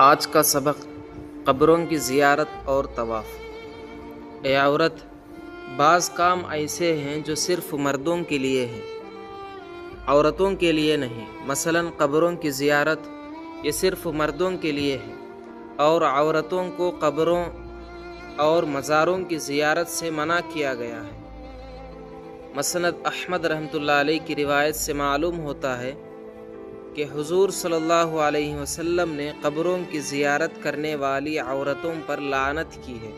آج کا سبق قبروں کی زیارت اور طواف۔ اے عورت، بعض کام ایسے ہیں جو صرف مردوں کے لیے ہیں، عورتوں کے لیے نہیں۔ مثلاً قبروں کی زیارت یہ صرف مردوں کے لیے ہے، اور عورتوں کو قبروں اور مزاروں کی زیارت سے منع کیا گیا ہے۔ مسند احمد رحمۃ اللہ علیہ کی روایت سے معلوم ہوتا ہے کہ حضور صلی اللہ علیہ وسلم نے قبروں کی زیارت کرنے والی عورتوں پر لعنت کی ہے۔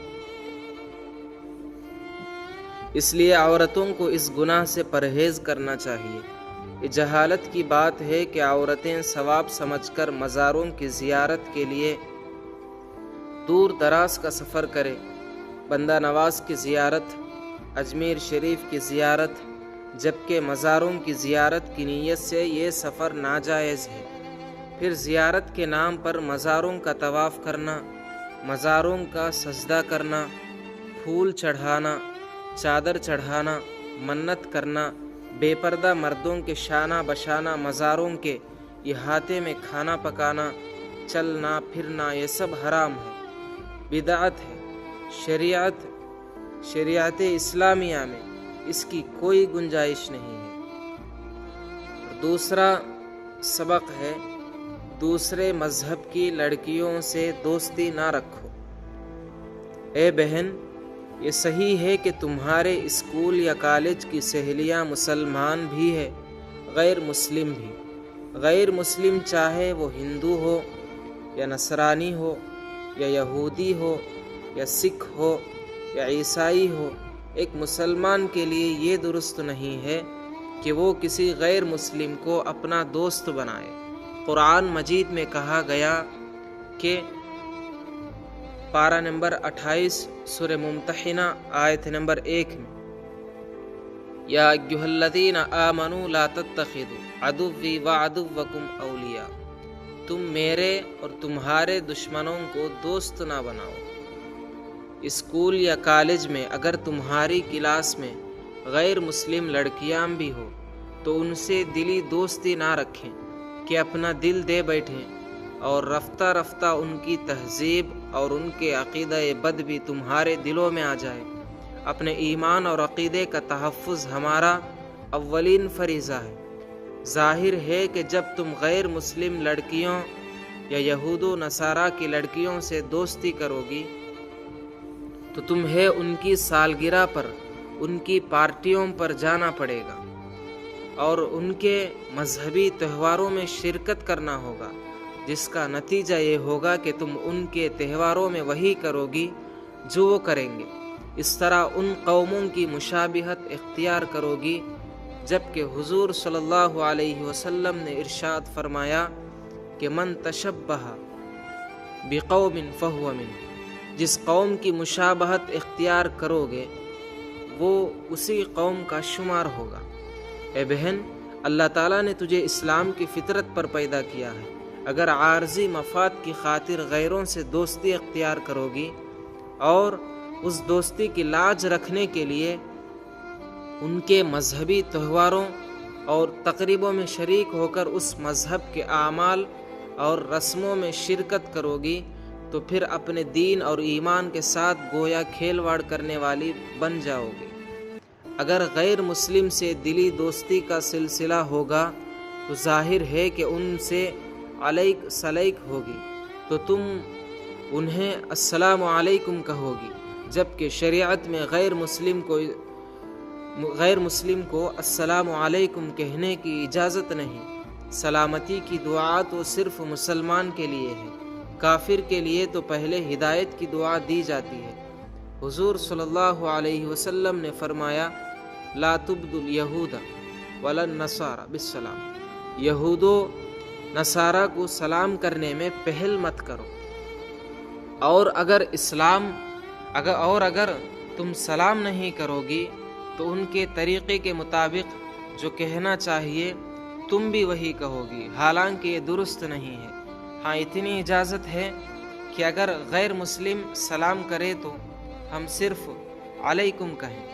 اس لیے عورتوں کو اس گناہ سے پرہیز کرنا چاہیے۔ یہ جہالت کی بات ہے کہ عورتیں ثواب سمجھ کر مزاروں کی زیارت کے لیے دور دراز کا سفر کرے۔ بندہ نواز کی زیارت، اجمیر شریف کی زیارت، جبکہ مزاروں کی زیارت کی نیت سے یہ سفر ناجائز ہے۔ پھر زیارت کے نام پر مزاروں کا طواف کرنا، مزاروں کا سجدہ کرنا، پھول چڑھانا، چادر چڑھانا، منت کرنا، بے پردہ مردوں کے شانہ بشانہ مزاروں کے احاطے میں کھانا پکانا، چلنا پھرنا، یہ سب حرام ہے، بدعت ہے۔ شریعت اسلامیہ میں اس کی کوئی گنجائش نہیں ہے۔ دوسرا سبق ہے، دوسرے مذہب کی لڑکیوں سے دوستی نہ رکھو۔ اے بہن، یہ صحیح ہے کہ تمہارے اسکول یا کالج کی سہیلیاں مسلمان بھی ہے، غیر مسلم بھی۔ غیر مسلم چاہے وہ ہندو ہو یا نصرانی ہو یا یہودی ہو یا سکھ ہو یا عیسائی ہو، ایک مسلمان کے لیے یہ درست نہیں ہے کہ وہ کسی غیر مسلم کو اپنا دوست بنائے۔ قرآن مجید میں کہا گیا کہ پارہ نمبر 28 سورہ ممتحنہ آیت نمبر 1 میں، یا ایھا الذین آمنوا لا تتخذوا عدوی وعدوکم اولیاء، تم میرے اور تمہارے دشمنوں کو دوست نہ بناؤ۔ اسکول یا کالج میں اگر تمہاری کلاس میں غیر مسلم لڑکیاں بھی ہو تو ان سے دلی دوستی نہ رکھیں کہ اپنا دل دے بیٹھیں، اور رفتہ رفتہ ان کی تہذیب اور ان کے عقیدہ بد بھی تمہارے دلوں میں آ جائے۔ اپنے ایمان اور عقیدے کا تحفظ ہمارا اولین فریضہ ہے۔ ظاہر ہے کہ جب تم غیر مسلم لڑکیوں یا یہود و نصارہ کی لڑکیوں سے دوستی کرو گی تو تمہیں ان کی سالگرہ پر، ان کی پارٹیوں پر جانا پڑے گا اور ان کے مذہبی تہواروں میں شرکت کرنا ہوگا، جس کا نتیجہ یہ ہوگا کہ تم ان کے تہواروں میں وہی کرو گی جو وہ کریں گے۔ اس طرح ان قوموں کی مشابہت اختیار کرو گی، جبکہ حضور صلی اللہ علیہ وسلم نے ارشاد فرمایا کہ من تشبہ بقوم فہو منہ، جس قوم کی مشابہت اختیار کرو گے وہ اسی قوم کا شمار ہوگا۔ اے بہن، اللہ تعالیٰ نے تجھے اسلام کی فطرت پر پیدا کیا ہے۔ اگر عارضی مفاد کی خاطر غیروں سے دوستی اختیار کرو گی اور اس دوستی کی لاج رکھنے کے لیے ان کے مذہبی تہواروں اور تقریبوں میں شریک ہو کر اس مذہب کے اعمال اور رسموں میں شرکت کرو گی تو پھر اپنے دین اور ایمان کے ساتھ گویا کھیلواڑ کرنے والی بن جاؤ گے۔ اگر غیر مسلم سے دلی دوستی کا سلسلہ ہوگا تو ظاہر ہے کہ ان سے علیک سلیک ہوگی، تو تم انہیں السلام علیکم کہو گی، جبکہ شریعت میں غیر مسلم کو السلام علیکم کہنے کی اجازت نہیں۔ سلامتی کی دعا تو صرف مسلمان کے لیے ہے، کافر کے لیے تو پہلے ہدایت کی دعا دی جاتی ہے۔ حضور صلی اللہ علیہ وسلم نے فرمایا، لا تبدوا الیہود ولا النصارى بالسلام، یہود و نصارہ کو سلام کرنے میں پہل مت کرو، اور اگر تم سلام نہیں کرو گی تو ان کے طریقے کے مطابق جو کہنا چاہیے تم بھی وہی کہو گی، حالانکہ یہ درست نہیں ہے۔ ہاں، اتنی اجازت ہے کہ اگر غیر مسلم سلام کرے تو ہم صرف علیکم کہیں۔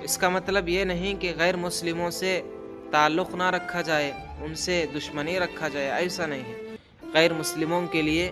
اس کا مطلب یہ نہیں کہ غیر مسلموں سے تعلق نہ رکھا جائے، ان سے دشمنی رکھا جائے، ایسا نہیں ہے۔ غیر مسلموں کے لیے